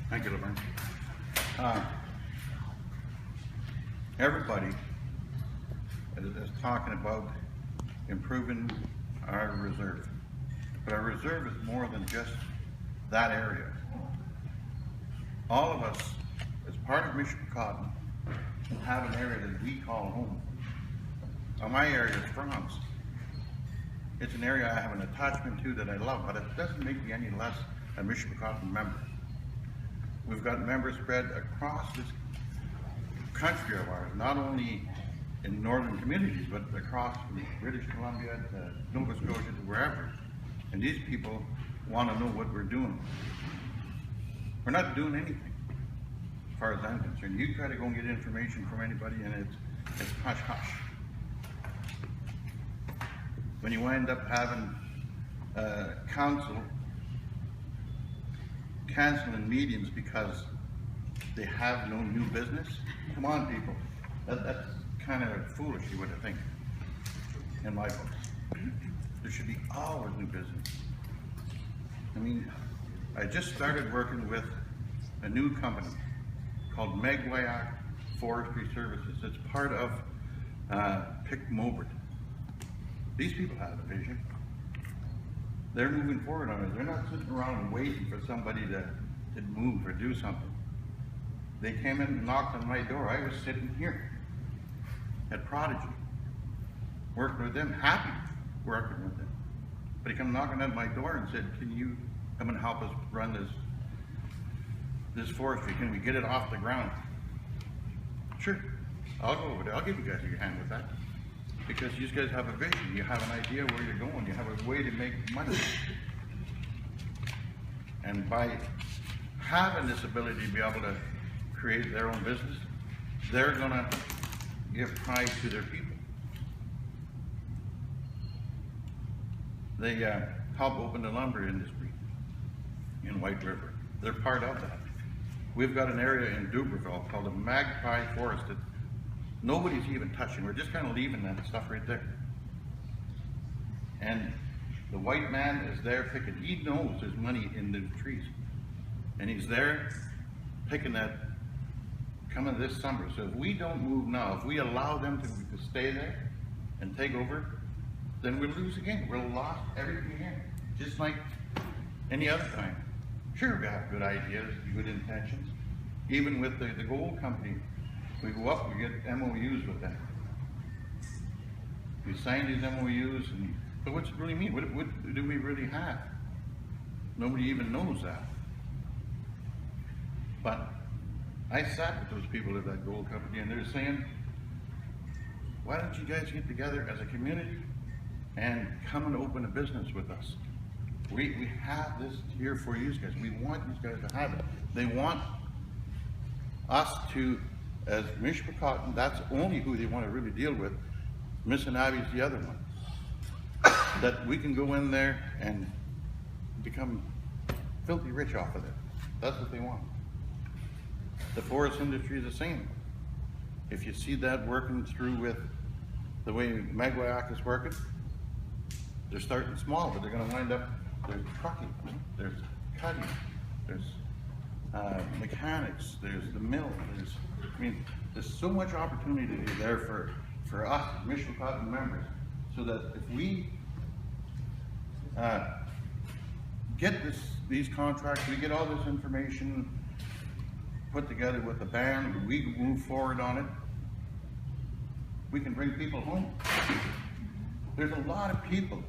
Thank you, Lorne. Everybody is talking about improving our reserve, but our reserve is more than just that area. All of us, as part of Michipicoten, have an area that we call home. Now, my area is France. It's an area I have an attachment to that I love, but it doesn't make me any less a Michipicoten member. We've got members spread across this country of ours, not only in northern communities, but across from British Columbia to Nova Scotia to wherever. And these people want to know what we're doing. We're not doing anything, as far as I'm concerned. You try to go and get information from anybody and it's hush hush. When you wind up having council canceling meetings because they have no new business, come on people, that's kind of foolish, you would think, in my books. There should be always new business. I mean, I just started working with a new company called Michipicoten Forestry Services. It's part of Pick-Mobert. These people have a vision. They're moving forward on it. They're not sitting around and waiting for somebody to move or do something. They came in and knocked on my door. I was sitting here at Prodigy, working with them, happy working with them. But he came knocking at my door and said, "Can you come and help us run this forestry? Can we get it off the ground?" Sure, I'll go over there. I'll give you guys a hand with that. Because you guys have a vision, you have an idea where you're going, you have a way to make money. And by having this ability to be able to create their own business, they're going to give pride to their people. They help open the lumber industry in White River. They're part of that. We've got an area in Dubreuilville called the Magpie Forest that nobody's even touching. We're just kind of leaving that stuff right there. And the white man is there picking. He knows there's money in the trees. And he's there picking that coming this summer. So if we don't move now, if we allow them to stay there and take over, then we'll lose again. We'll lost everything again. Just like any other time. Sure, we have good ideas, good intentions. Even with the gold company, we go up, we get MOUs with them. We sign these MOUs, but what's it really mean? What do we really have? Nobody even knows that. But I sat with those people at that gold company and they're saying, why don't you guys get together as a community and come and open a business with us? We have this here for you guys. We want these guys to have it. They want us to, as Michipicoten, that's only who they want to really deal with. Missinabbi's the other one. That we can go in there and become filthy rich off of it. That's what they want. The forest industry is the same. If you see that working through with the way Michipicoten is working, they're starting small, but they're going to wind up, there's trucking, there's cutting, there's mechanics, there's the mill, there's so much opportunity there for us Michipicoten members, so that if we get these contracts, we get all this information put together with the band, we move forward on it, we can bring people home. There's a lot of people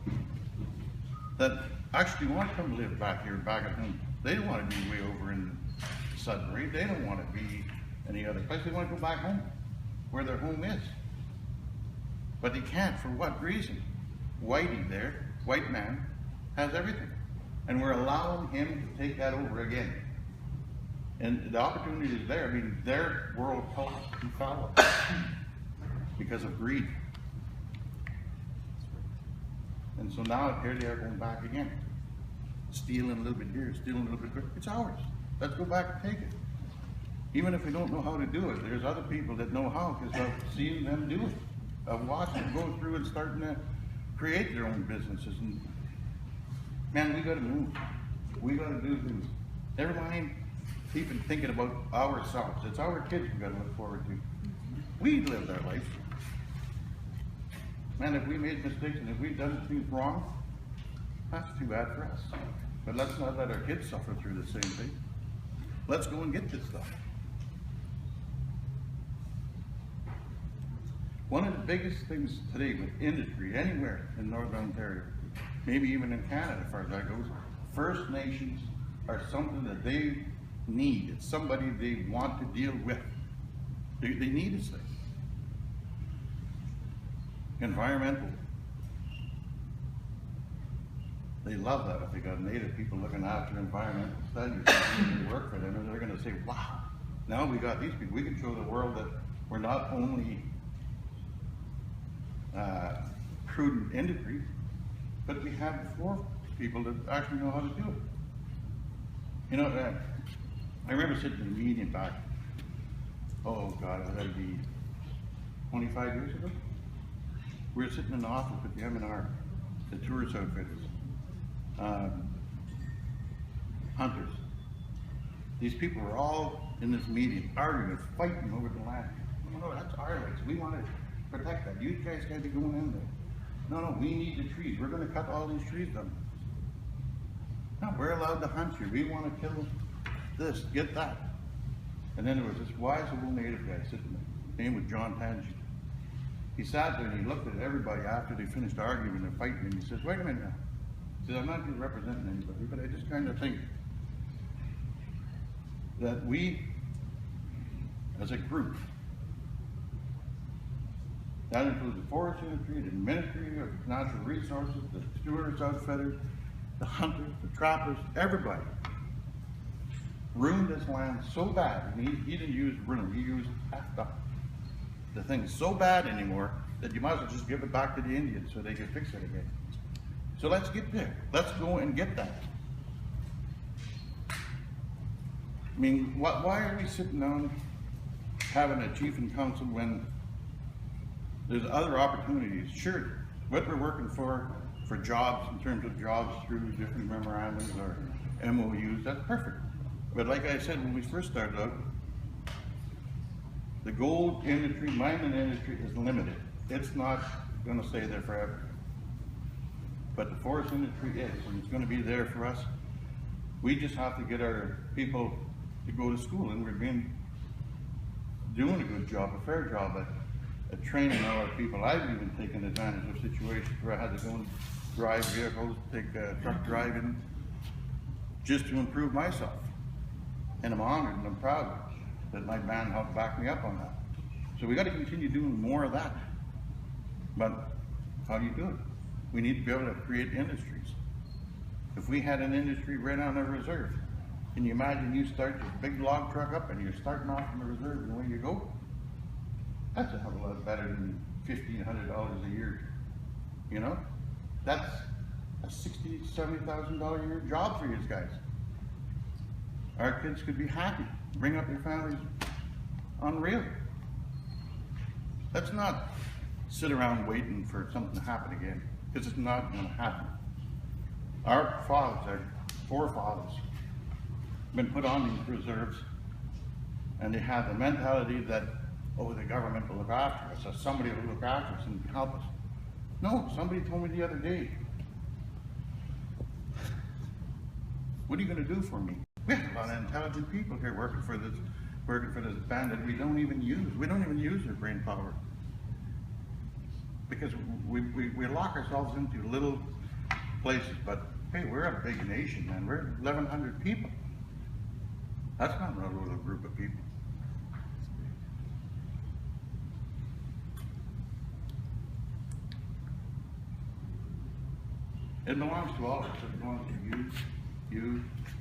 that actually want to come live back here, back at home. They don't want to be way over in Sudbury. They don't want to be any other place. They want to go back home, where their home is. But they can't. For what reason? Whitey there, white man, has everything. And we're allowing him to take that over again. And the opportunity is there. I mean, their world collapsed and fell because of greed. And so now here they are going back again. Stealing a little bit here, stealing a little bit there. It's ours. Let's go back and take it. Even if we don't know how to do it, there's other people that know how, because I've seen them do it. I've watched them go through and starting to create their own businesses. And man, we got to move. We got to do things. Never mind even thinking about ourselves. It's our kids we've got to look forward to. We lived our life. Man, if we made mistakes and if we've done things wrong, that's too bad for us. But let's not let our kids suffer through the same thing. Let's go and get this stuff. One of the biggest things today with industry anywhere in Northern Ontario, maybe even in Canada as far as that goes, First Nations are something that they need. It's somebody they want to deal with. They need us there. Environmental. They love that if they got Native people looking after environmental studies and work for them, and they're going to say, wow, now we got these people. We can show the world that we're not only prudent industry, but we have four people that actually know how to do it. You know, I remember sitting in a meeting back, oh God, that'd be 25 years ago. We were sitting in the office with the M&R, the tourist outfitters, hunters. These people were all in this meeting, arguing, fighting over the land. No, that's our rights. We want to protect that. You guys got to be going in there. No, we need the trees. We're going to cut all these trees down. No, we're allowed to hunt here. We want to kill this, get that. And then there was this wise old Native guy sitting there. His name was Tangie. He sat there and he looked at everybody after they finished arguing and fighting, and he says, wait a minute now. He says, I'm not just representing anybody, but I just kind of think that we, as a group, that includes the forest industry, the Ministry of Natural Resources, the stewards outfitters, the hunters, the trappers, everybody ruined this land so bad, and he didn't use ruin, he used effed up. The thing's so bad anymore that you might as well just give it back to the Indians so they can fix it again. So let's get there. Let's go and get that. I mean, why are we sitting down having a chief and council when there's other opportunities? Sure, what we're working for jobs, in terms of jobs through different memorandums or MOUs, that's perfect. But like I said when we first started out, the gold industry, mining industry is limited. It's not going to stay there forever. But the forest industry is, and it's going to be there for us. We just have to get our people to go to school, and we've been doing a good job, a fair job at training all our people. I've even taken advantage of situations where I had to go and drive vehicles, take truck driving, just to improve myself. And I'm honored and I'm proud that my band helped back me up on that. So we got to continue doing more of that. But how do you do it? We need to be able to create industries. If we had an industry right on the reserve, can you imagine you start your big log truck up and you're starting off from the reserve and away you go? That's a hell of a lot better than $1,500 a year. You know? That's a $60,000, $70,000 a year job for you guys. Our kids could be happy. Bring up your families. Unreal. Let's not sit around waiting for something to happen again, because it's not going to happen. Our fathers, our forefathers, have been put on these reserves, and they have the mentality that, oh, the government will look after us, or somebody will look after us and help us. No, somebody told me the other day, what are you going to do for me? We have a lot of intelligent people here working for this band that we don't even use. We don't even use their brain power. Because we lock ourselves into little places, but hey, we're a big nation, man. We're 1,100 people. That's not a little group of people. It belongs to all of us. It belongs to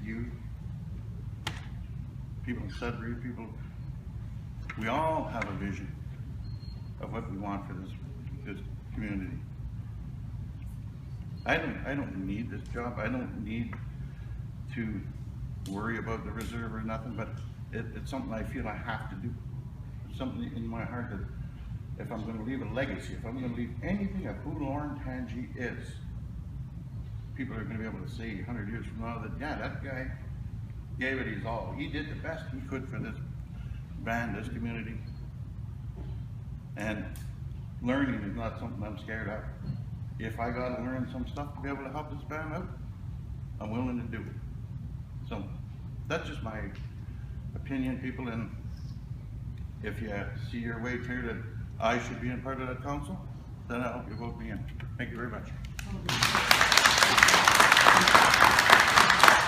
you, people in Sudbury, people. We all have a vision of what we want for this community. I don't need this job. I don't need to worry about the reserve or nothing, but it's something I feel I have to do. It's something in my heart that if I'm going to leave a legacy, if I'm going to leave anything of who Lorne Tangie is, people are going to be able to say 100 years from now that, yeah, that guy gave it his all. He did the best he could for this band, this community. And learning is not something I'm scared of. If I gotta learn some stuff to be able to help this band out, I'm willing to do it. So that's just my opinion, people, and if you see your way clear that I should be in part of that council, then I hope you vote me in. Thank you very much.